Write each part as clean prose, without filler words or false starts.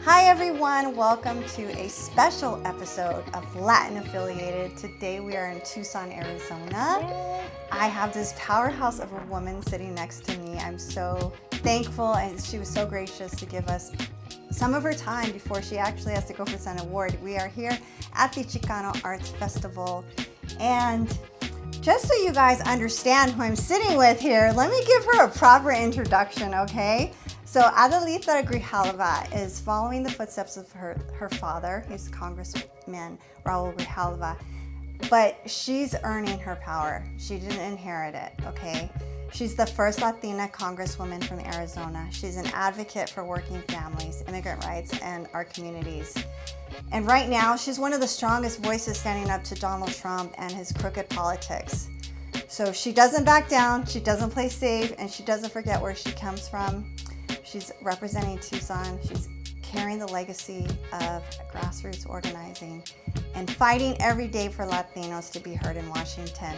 Hi everyone, welcome to a special episode of Latin Affiliated. Today we are in Tucson, Arizona. Yay. I have this powerhouse of a woman sitting next to me. I'm so thankful, and she was so gracious to give us some of her time before she actually has to go for an award. We are here at the Chicano Arts Festival, and just so you guys understand who I'm sitting with here, let me give her a proper introduction, okay? So Adelita Grijalva is following the footsteps of her father. He's Congressman Grijalva, but she's earning her power. She didn't inherit it, okay? She's the first Latina Congresswoman from Arizona. She's an advocate for working families, immigrant rights, and our communities. And right now, she's one of the strongest voices standing up to Donald Trump and his crooked politics. So she doesn't back down, she doesn't play safe, and she doesn't forget where she comes from. She's representing Tucson. She's carrying the legacy of grassroots organizing and fighting every day for Latinos to be heard in Washington.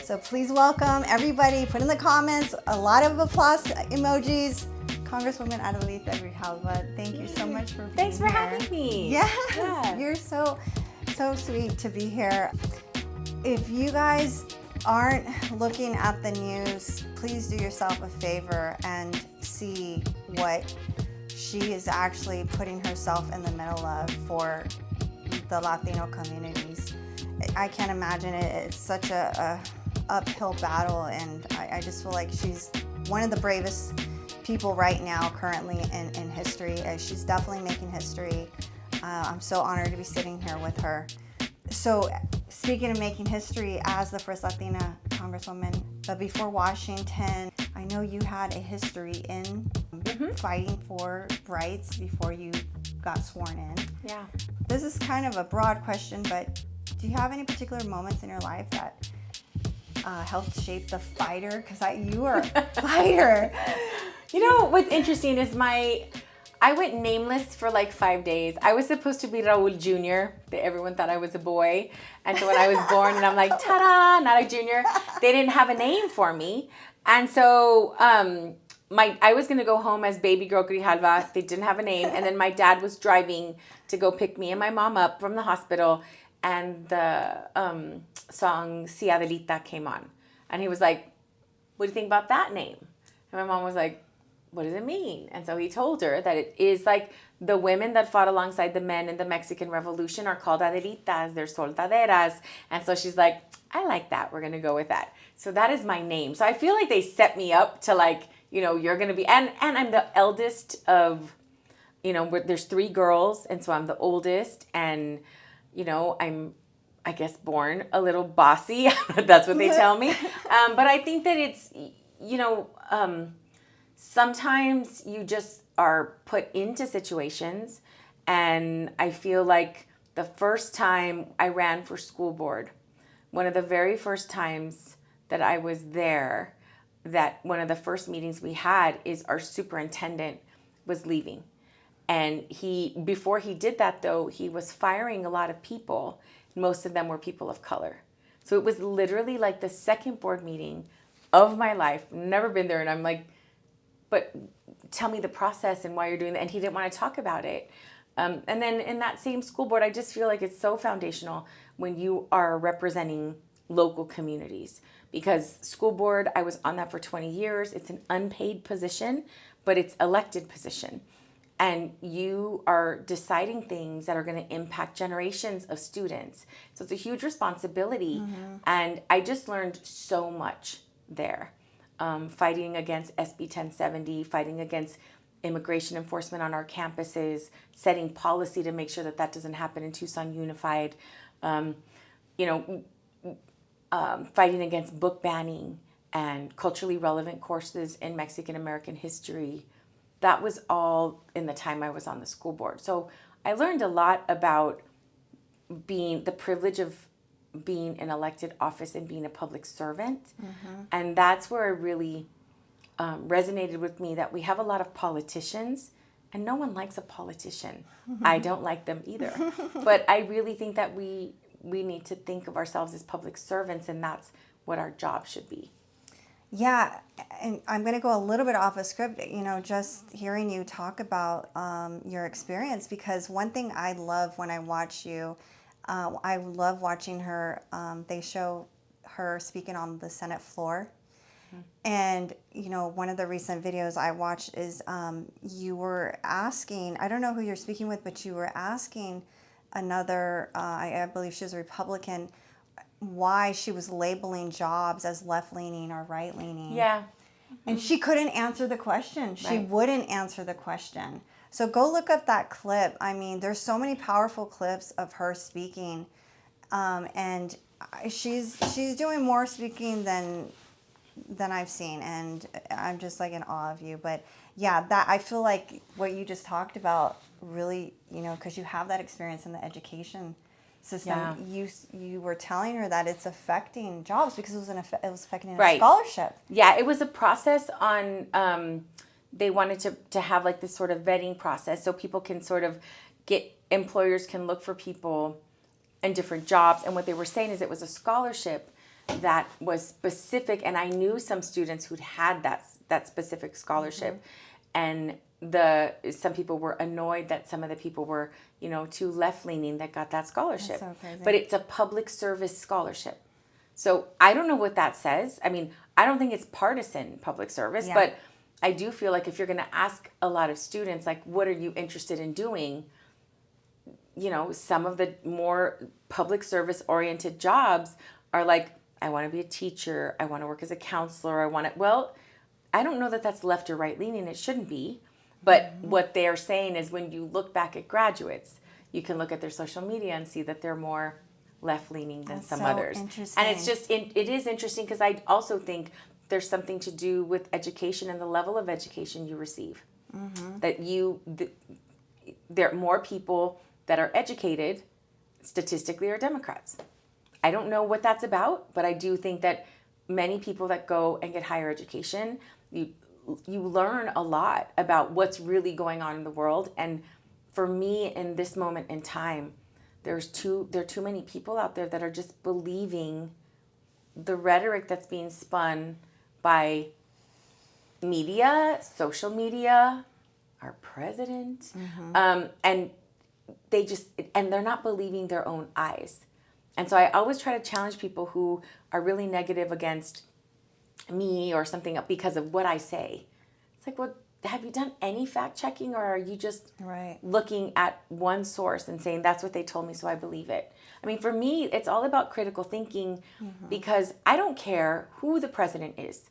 So please welcome everybody. Put in the comments a lot of applause emojis. Congresswoman Adelita Grijalva, thank you so much for being Thanks for here. having me. Yes, Yeah. You're so sweet to be here. If you guys aren't looking at the news, please do yourself a favor and see what she is actually putting herself in the middle of for the Latino communities. I can't imagine it. It's such a uphill battle, and I just feel like she's one of the bravest people right now currently in history. She's definitely making history. I'm so honored to be sitting here with her. So speaking of making history as the first Latina Congresswoman, but before Washington, I know you had a history in fighting for rights before you got sworn in. Yeah. This is kind of a broad question, but do you have any particular moments in your life that helped shape the fighter? Because you are a fighter. You know what's interesting is I went nameless for like 5 days. I was supposed to be Raul Jr. Everyone thought I was a boy. And so when I was born and I'm like, ta-da, not a junior, they didn't have a name for me. And so I was going to go home as baby girl Grijalva. They didn't have a name. And then my dad was driving to go pick me and my mom up from the hospital. And the song Si Adelita came on. And he was like, what do you think about that name? And my mom was like, what does it mean? And so he told her that it is like the women that fought alongside the men in the Mexican Revolution are called Adelitas, they're soldaderas. And so she's like, I like that. We're going to go with that. So that is my name. So I feel like they set me up to like, you're going to be, and I'm the eldest of, there's 3 girls. And so I'm the oldest, and, I'm, I guess, born a little bossy. That's what they tell me. But I think that it's, sometimes you just are put into situations, and I feel like the first time I ran for school board, one of the very first times that I was there, that one of the first meetings we had is our superintendent was leaving. And before he did that though, he was firing a lot of people. Most of them were people of color. So it was literally like the second board meeting of my life. Never been there. And I'm like, but tell me the process and why you're doing that. And he didn't want to talk about it. And then in that same school board, I just feel like it's so foundational when you are representing local communities. Because school board, I was on that for 20 years. It's an unpaid position, but it's elected position. And you are deciding things that are going to impact generations of students. So it's a huge responsibility. And I just learned so much there. Fighting against SB 1070, fighting against immigration enforcement on our campuses, setting policy to make sure that doesn't happen in Tucson Unified, fighting against book banning and culturally relevant courses in Mexican American history. That was all in the time I was on the school board. So I learned a lot about the privilege of being in elected office and being a public servant. And that's where it really resonated with me, that we have a lot of politicians and no one likes a politician. I don't like them either. But I really think that we need to think of ourselves as public servants, and that's what our job should be. Yeah, and I'm going to go a little bit off a script, just hearing you talk about your experience, because one thing I love when I watch you, I love watching her, they show her speaking on the Senate floor. And, one of the recent videos I watched is you were asking, I don't know who you're speaking with, but you were asking another, I believe she was a Republican, why she was labeling jobs as left-leaning or right-leaning. Yeah. And she couldn't answer the question. She Right. wouldn't answer the question. So go look up that clip. I mean, there's so many powerful clips of her speaking. And she's doing more speaking than I've seen, and I'm just like in awe of you. But yeah, that I feel like what you just talked about really, because you have that experience in the education system. Yeah. You were telling her that it's affecting jobs because it was affecting a Right. scholarship. Yeah, it was a process on, they wanted to have like this sort of vetting process so people can sort of employers can look for people in different jobs. And what they were saying is it was a scholarship that was specific. And I knew some students who'd had that specific scholarship. And some people were annoyed that some of the people were, too left-leaning that got that scholarship. That's so crazy. But it's a public service scholarship. So I don't know what that says. I mean, I don't think it's partisan public service, but I do feel like if you're going to ask a lot of students, like, what are you interested in doing? Some of the more public service oriented jobs are like, I want to be a teacher. I want to work as a counselor. I don't know that that's left or right leaning. It shouldn't be. But what they're saying is when you look back at graduates, you can look at their social media and see that they're more left leaning than some others. Interesting. And it is interesting because I also think there's something to do with education and the level of education you receive. That there are more people that are educated statistically are Democrats. I don't know what that's about, but I do think that many people that go and get higher education, you learn a lot about what's really going on in the world. And for me, in this moment in time, there are too many people out there that are just believing the rhetoric that's being spun by media, social media, our president, and they're not believing their own eyes. And so I always try to challenge people who are really negative against me or something because of what I say. It's like, well, have you done any fact checking, or are you just looking at one source and saying that's what they told me, so I believe it? I mean, for me, it's all about critical thinking because I don't care who the president is.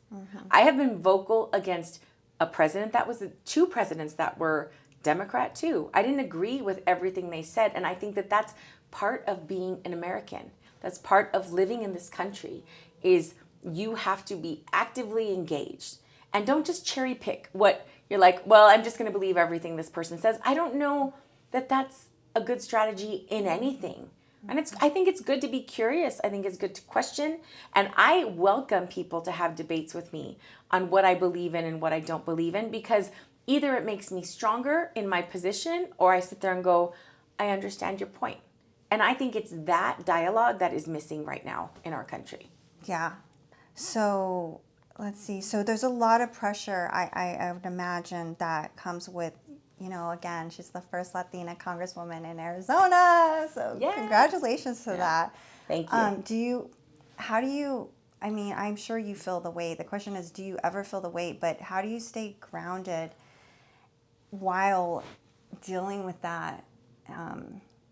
I have been vocal against a president that was two presidents that were Democrat too. I didn't agree with everything they said, and I think that that's part of being an American. That's part of living in this country, is you have to be actively engaged and don't just cherry pick what you're like, well, I'm just going to believe everything this person says. I don't know that that's a good strategy in anything. And I think it's good to be curious. I think it's good to question. And I welcome people to have debates with me on what I believe in and what I don't believe in, because either it makes me stronger in my position, or I sit there and go, I understand your point. And I think it's that dialogue that is missing right now in our country. Yeah. So let's see. So there's a lot of pressure, I would imagine, that comes with, again, she's the first Latina Congresswoman in Arizona. So congratulations to that. Thank you. I mean, I'm sure you feel the weight. The question is, do you ever feel the weight? But how do you stay grounded while dealing with that?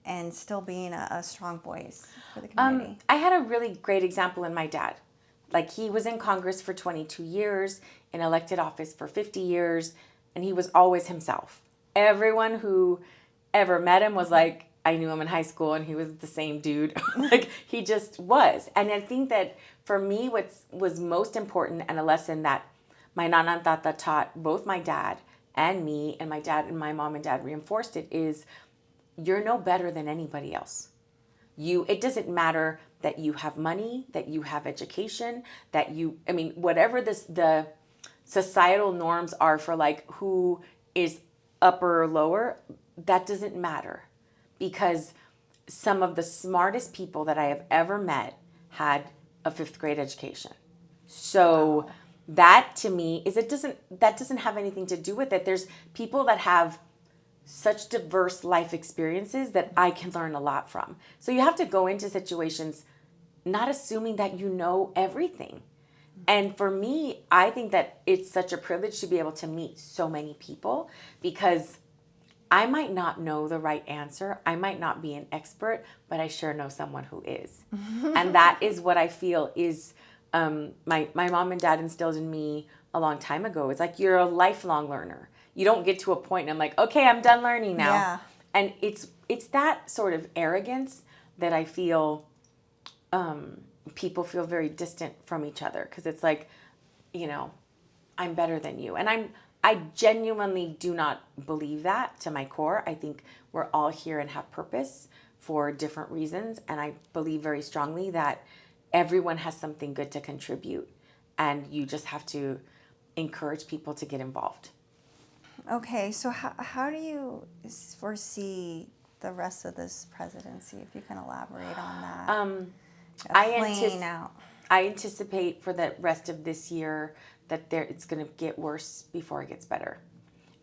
And still being a strong voice for the community? I had a really great example in my dad. Like, he was in Congress for 22 years, in elected office for 50 years, and he was always himself. Everyone who ever met him was like, I knew him in high school and he was the same dude. Like, he just was. And I think that for me, what was most important, and a lesson that my nana and tata taught both my dad and me, and my dad and my mom and dad reinforced it, is you're no better than anybody else. It doesn't matter that you have money, that you have education, whatever the societal norms are for like who is upper or lower, that doesn't matter, because some of the smartest people that I have ever met had a 5th grade education. So that to me is that doesn't have anything to do with it. There's people that have such diverse life experiences that I can learn a lot from. So you have to go into situations not assuming that you know everything. And for me, I think that it's such a privilege to be able to meet so many people, because I might not know the right answer. I might not be an expert, but I sure know someone who is. And that is what I feel is my mom and dad instilled in me a long time ago. It's like, you're a lifelong learner. You don't get to a point and I'm like, okay, I'm done learning now. Yeah. And it's that sort of arrogance that I feel people feel very distant from each other, because it's like, I'm better than you. And I genuinely do not believe that to my core. I think we're all here and have purpose for different reasons. And I believe very strongly that everyone has something good to contribute. And you just have to encourage people to get involved. Okay, so how do you foresee the rest of this presidency, if you can elaborate on that? I anticipate for the rest of this year that it's going to get worse before it gets better.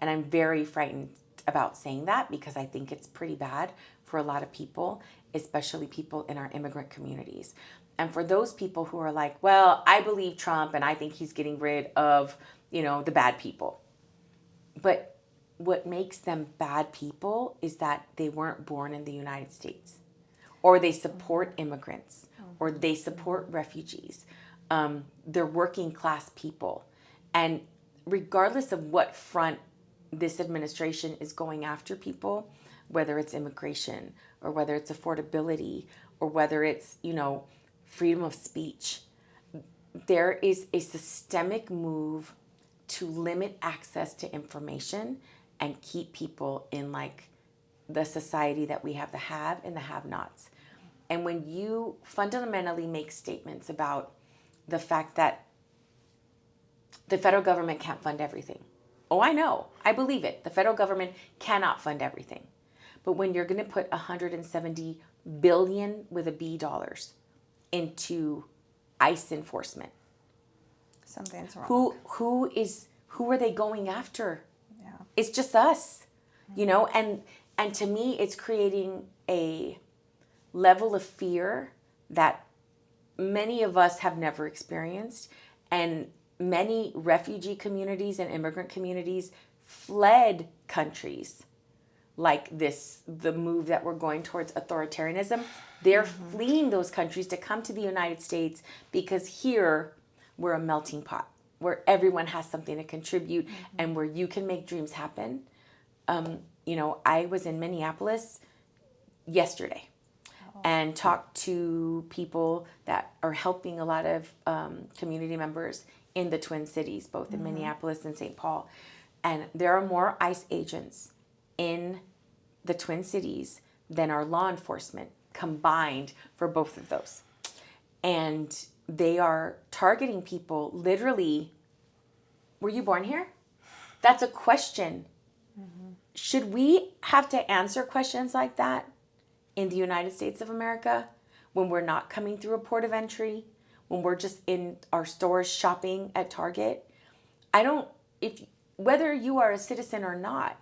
And I'm very frightened about saying that, because I think it's pretty bad for a lot of people, especially people in our immigrant communities. And for those people who are like, well, I believe Trump and I think he's getting rid of, the bad people. But what makes them bad people is that they weren't born in the United States, or they support immigrants, or they support refugees. They're working class people. And regardless of what front this administration is going after people, whether it's immigration, or whether it's affordability, or whether it's, freedom of speech, there is a systemic move to limit access to information and keep people in like the society that we have the have and the have-nots. And when you fundamentally make statements about the fact that the federal government can't fund everything. Oh, I know. I believe it. The federal government cannot fund everything. But when you're going to put 170 billion with a B dollars into ICE enforcement, something's wrong. Who are they going after? Yeah. It's just us, and to me, it's creating a level of fear that many of us have never experienced, and many refugee communities and immigrant communities fled countries like this, the move that we're going towards authoritarianism. They're fleeing those countries to come to the United States, because here we're a melting pot where everyone has something to contribute and where you can make dreams happen. I was in Minneapolis yesterday and talked to people that are helping a lot of community members in the Twin Cities, both in Minneapolis and St. Paul. And there are more ICE agents in the Twin Cities than our law enforcement combined for both of those. And they are targeting people literally. Were you born here? That's a question. Should we have to answer questions like that in the United States of America, when we're not coming through a port of entry, when we're just in our stores shopping at Target? Whether you are a citizen or not,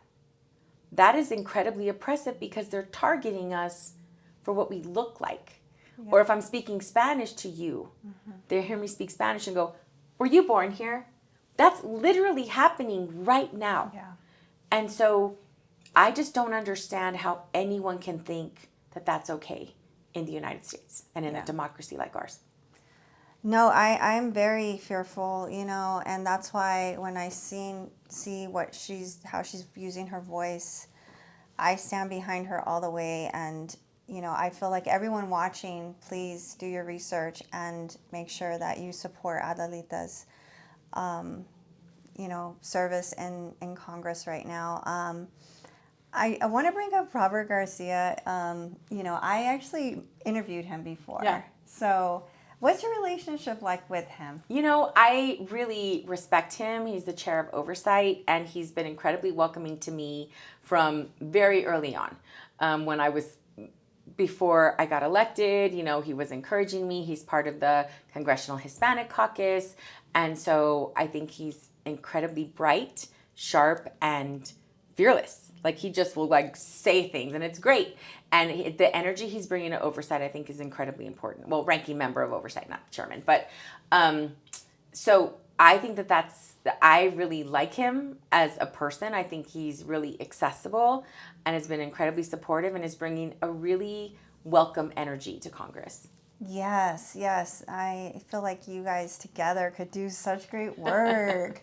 that is incredibly oppressive, because they're targeting us for what we look like. Yeah. Or if I'm speaking Spanish to you, they hear me speak Spanish and go, were you born here? That's literally happening right now. Yeah. And so I just don't understand how anyone can think that that's okay in the United States and in a democracy like ours. No, I'm very fearful, and that's why when I see how she's using her voice, I stand behind her all the way. And, I feel like everyone watching, please do your research and make sure that you support Adelita's, service in Congress right now. I want to bring up Robert Garcia. I actually interviewed him before. Yeah. So what's your relationship like with him? I really respect him. He's the chair of oversight, and he's been incredibly welcoming to me from very early on. Before I got elected, he was encouraging me. He's part of the Congressional Hispanic Caucus, And so I think he's incredibly bright, sharp, and fearless. Like he just will like say things, and it's great. And the energy he's bringing to oversight, I think, is incredibly important. Well, ranking member of oversight, not chairman, but so I think I really like him as a person. I think he's really accessible and has been incredibly supportive and is bringing a really welcome energy to Congress. Yes, yes. I feel like you guys together could do such great work.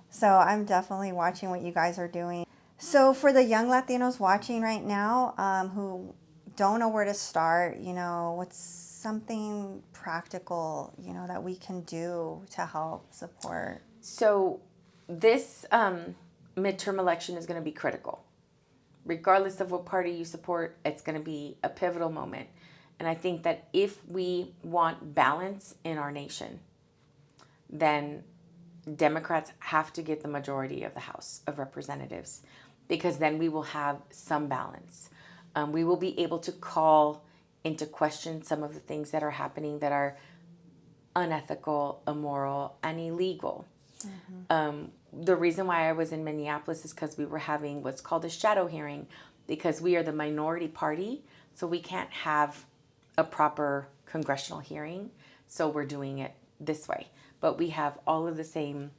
So I'm definitely watching what you guys are doing. So for the young Latinos watching right now, who don't know where to start, what's something practical, that we can do to help support? So this midterm election is going to be critical. Regardless of what party you support, it's going to be a pivotal moment. And I think that if we want balance in our nation, then Democrats have to get the majority of the House of Representatives, because then we will have some balance. We will be able to call into question some of the things that are happening that are unethical, immoral, and illegal. The reason why I was in Minneapolis is because we were having what's called a shadow hearing, because we are the minority party, so we can't have a proper congressional hearing. So we're doing it this way. But we have all of the same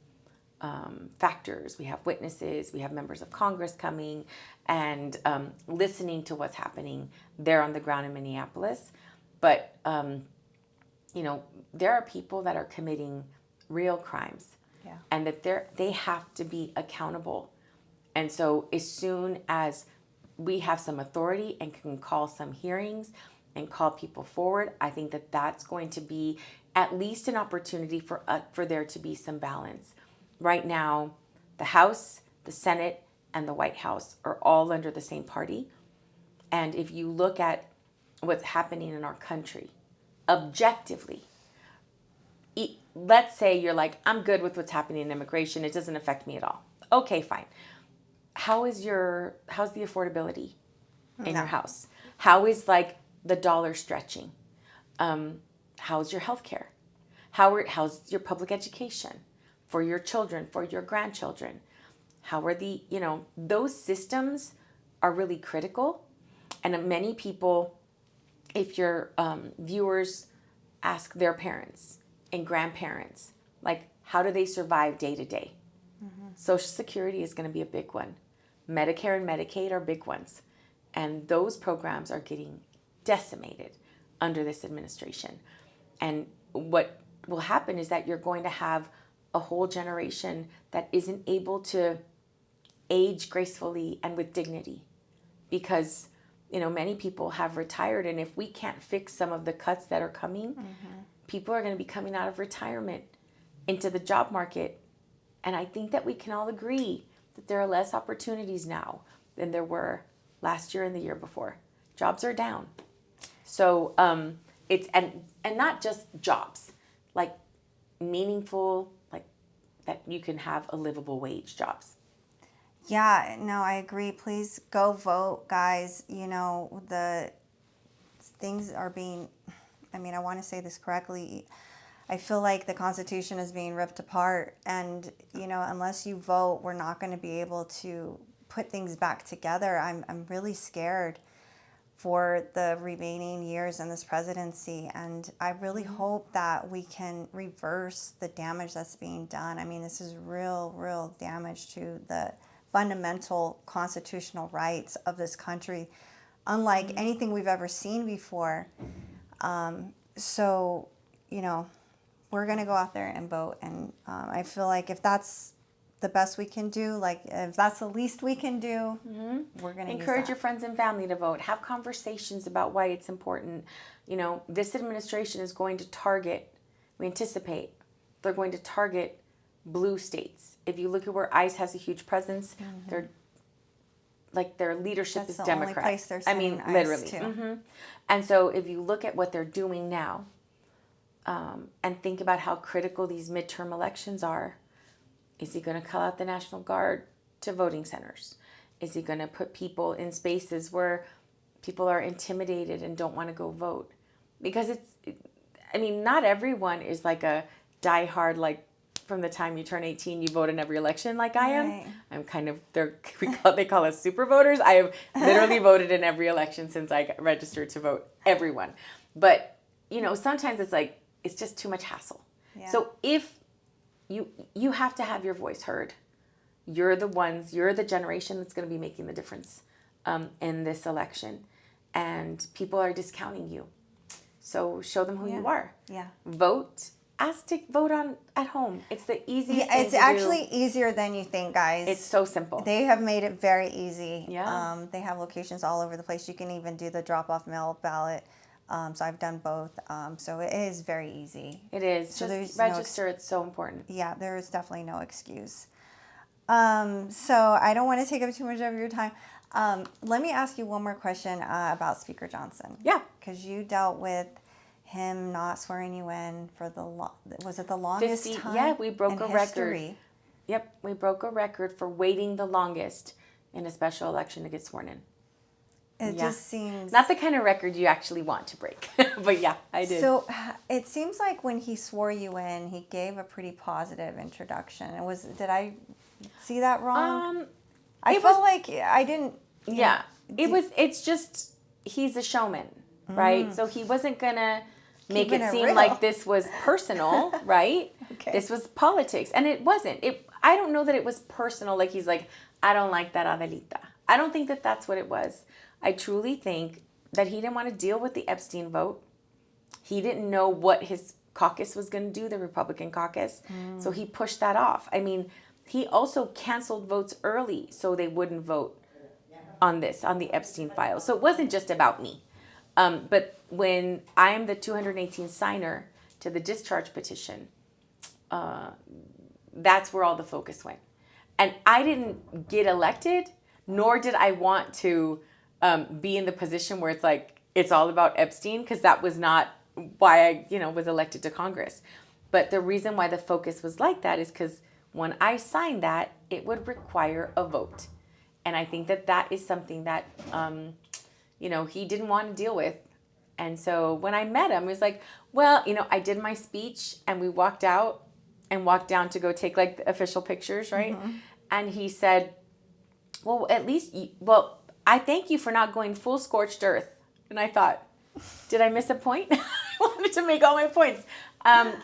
factors. We have witnesses, we have members of Congress coming and listening to what's happening there on the ground in Minneapolis. But, there are people that are committing real crimes. Yeah. And that they have to be accountable. And so as soon as we have some authority and can call some hearings and call people forward, I think that that's going to be at least an opportunity for there to be some balance. Right now, the House, the Senate, and the White House are all under the same party. And if you look at what's happening in our country, objectively, let's say you're like, I'm good with what's happening in immigration. It doesn't affect me at all. Okay, fine. How's the affordability in your house? How is like the dollar stretching? How's your health care? How's your public education for your children, for your grandchildren? How are those systems are really critical. And many people, if your viewers ask their parents and grandparents, like, how do they survive day to day? Social Security is going to be a big one. Medicare and Medicaid are big ones. And those programs are getting decimated under this administration. And what will happen is that you're going to have a whole generation that isn't able to age gracefully and with dignity, because many people have retired, and if we can't fix some of the cuts that are coming, people are going to be coming out of retirement into the job market. And I think that we can all agree that there are less opportunities now than there were last year and the year before. Jobs are down. So it's and not just jobs, like meaningful, like that you can have a livable wage jobs. Yeah, no, I agree. Please go vote, guys. The things are being, I want to say this correctly. I feel like the Constitution is being ripped apart. And, unless you vote, we're not going to be able to put things back together. I'm really scared for the remaining years in this presidency. And I really hope that we can reverse the damage that's being done. This is real damage to the fundamental constitutional rights of this country, unlike anything we've ever seen before. So, we're going to go out there and vote. And I feel like if that's the best we can do, like if that's the least we can do, we're going to encourage your friends and family to vote. Have conversations about why it's important. This administration is going to target, we anticipate, they're going to target blue states. If you look at where ICE has a huge presence, their leadership is Democrat. Only place they're sending ICE literally. to. And so if you look at what they're doing now, and think about how critical these midterm elections are, is he going to call out the National Guard to voting centers? Is he going to put people in spaces where people are intimidated and don't want to go vote? Because not everyone is like a diehard, like from the time you turn 18, you vote in every election like I am. Right. I'm kind of, they call us super voters. I have literally voted in every election since I got registered to vote, everyone. But, you know, sometimes it's like, it's just too much hassle. Yeah. So if you have to have your voice heard, you're the generation that's going to be making the difference in this election. And people are discounting you. So show them who you are. Yeah. Vote. Ask to vote at home. It's the easiest thing It's to actually do. easier than you think, guys. It's so simple. They have made it very easy. Yeah. They have locations all over the place. You can even do the drop-off mail ballot. So I've done both. So it is very easy. It is. So Just register. It's so important. Yeah, there is definitely no excuse. So I don't want to take up too much of your time. Let me ask you one more question about Speaker Johnson. Yeah. Because you dealt with him not swearing you in for was it the longest 50, time? yeah, we broke in a history? record. Yep, we broke a record for waiting the longest in a special election to get sworn in. It just seems... Not the kind of record you actually want to break. But yeah, I did. So it seems like when he swore you in, he gave a pretty positive introduction. Did I see that wrong? I felt like I didn't... Yeah, it's just, he's a showman, right? So he wasn't going to make it seem like this was personal, right? Okay. This was politics. And it wasn't. I don't know that it was personal. Like, he's like, I don't like that Adelita. I don't think that that's what it was. I truly think that he didn't want to deal with the Epstein vote. He didn't know what his caucus was going to do, the Republican caucus. So he pushed that off. I mean, he also canceled votes early so they wouldn't vote on the Epstein file. So it wasn't just about me. But when I am the 218 signer to the discharge petition, that's where all the focus went. And I didn't get elected, nor did I want to be in the position where it's like, it's all about Epstein, because that was not why I, was elected to Congress. But the reason why the focus was like that is because when I signed that, it would require a vote. And I think that is something that, he didn't want to deal with. And so when I met him, it was like, well, I did my speech and we walked out and walked down to go take like the official pictures, right? Mm-hmm. And he said, well, I thank you for not going full scorched earth. And I thought, did I miss a point? I wanted to make all my points.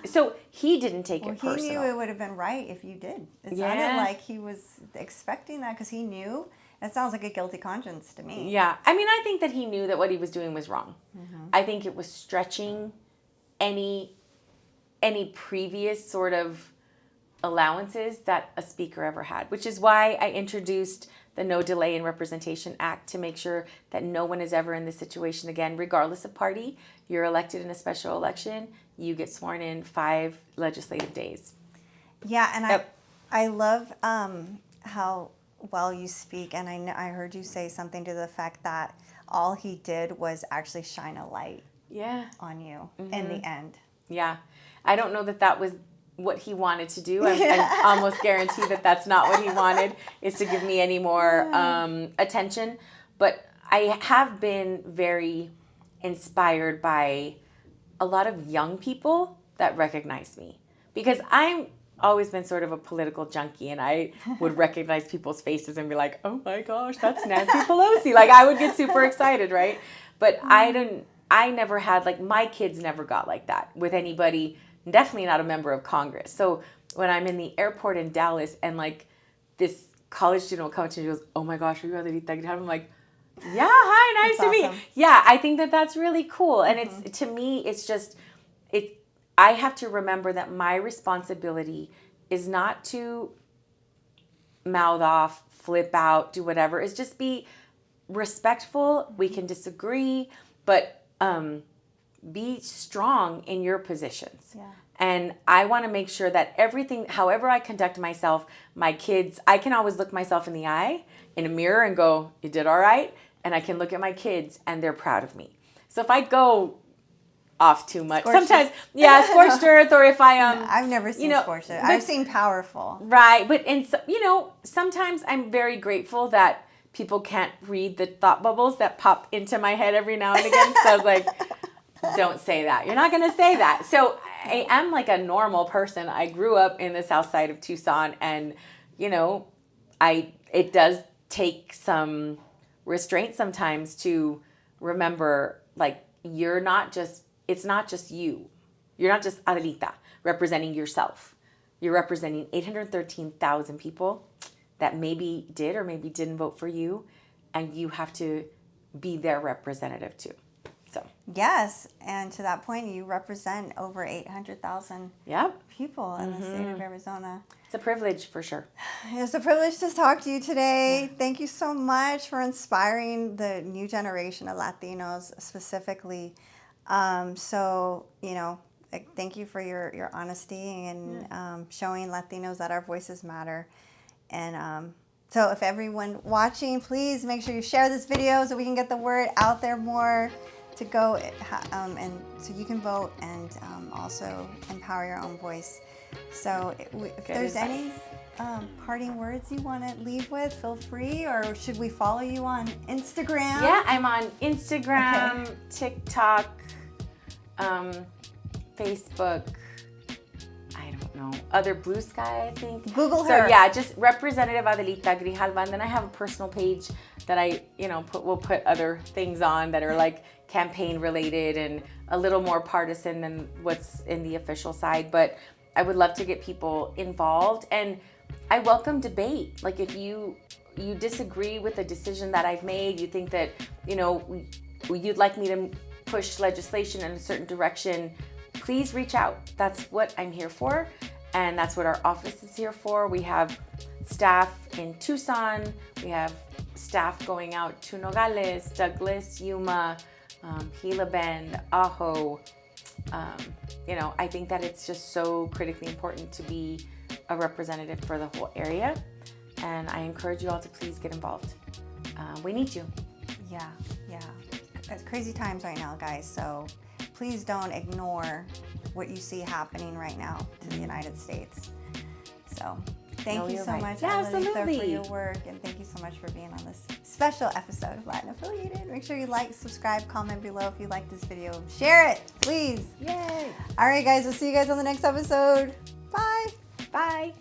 So he didn't take it personal. He knew it would have been right if you did. It sounded like he was expecting that because he knew. It sounds like a guilty conscience to me. Yeah. I mean, I think that he knew that what he was doing was wrong. Mm-hmm. I think it was stretching any previous sort of allowances that a speaker ever had, which is why I introduced the No Delay in Representation Act to make sure that no one is ever in this situation again, regardless of party. You're elected in a special election, you get sworn in 5 legislative days. Yeah, and I love how well you speak, and I heard you say something to the fact that all he did was actually shine a light on you in the end. Yeah. I don't know that was what he wanted to do. I'm almost guaranteed that that's not what he wanted, is to give me any more attention. But I have been very inspired by a lot of young people that recognize me, because I'm always been sort of a political junkie, and I would recognize people's faces and be like, oh my gosh, that's Nancy Pelosi. Like, I would get super excited, right? But I never had, like, my kids never got like that with anybody. Definitely not a member of Congress. So when I'm in the airport in Dallas and like this college student will come to me and goes, oh my gosh, are you Adelita Grijalva? I'm like, yeah, hi, nice to meet you. Yeah, I think that that's really cool. And it's, to me, it's just, I have to remember that my responsibility is not to mouth off, flip out, do whatever. It's just be respectful. We can disagree, but be strong in your positions. Yeah. And I want to make sure that everything, however I conduct myself, my kids, I can always look myself in the eye in a mirror and go, you did all right. And I can look at my kids and they're proud of me. So if I go off too much, sometimes, scorched earth, or if I've never seen scorched earth. I've seen powerful. Right. But, sometimes I'm very grateful that people can't read the thought bubbles that pop into my head every now and again. So I was like, don't say that. You're not going to say that. So, I am like a normal person. I grew up in the south side of Tucson, and you know, it does take some restraint sometimes to remember, like, it's not just you. You're not just Adelita representing yourself. You're representing 813,000 people that maybe did or maybe didn't vote for you, and you have to be their representative too. So yes, and to that point, you represent over 800,000 people in the state of Arizona. It's a privilege for sure. It's a privilege to talk to you today. Yeah. Thank you so much for inspiring the new generation of Latinos specifically. So, you know, thank you for your honesty and showing Latinos that our voices matter. And so if everyone watching, please make sure you share this video so we can get the word out there more to go and so you can vote and also empower your own voice. So if there's any parting words you want to leave with, feel free, or should we follow you on Instagram? Yeah, I'm on Instagram, TikTok, Facebook, I don't know, other Blue Sky, I think. Google her. So yeah, just Representative Adelita Grijalva, and then I have a personal page that I, will put other things on that are like campaign related and a little more partisan than what's in the official side. But I would love to get people involved, and I welcome debate. Like if you disagree with the decision that I've made, you think that, you'd like me to push legislation in a certain direction, please reach out. That's what I'm here for, and that's what our office is here for. We have staff in Tucson, we have staff going out to Nogales, Douglas, Yuma, Gila Bend, Ajo. I think that it's just so critically important to be a representative for the whole area, and I encourage you all to please get involved. We need you. Yeah. It's crazy times right now, guys, so please don't ignore what you see happening right now to the United States. So thank you so much, Adelita, for your work, and thank you so much for being on this special episode of Latin Affiliated. Make sure you like, subscribe, comment below if you like this video. Share it, please. Yay. All right, guys, we'll see you guys on the next episode. Bye. Bye.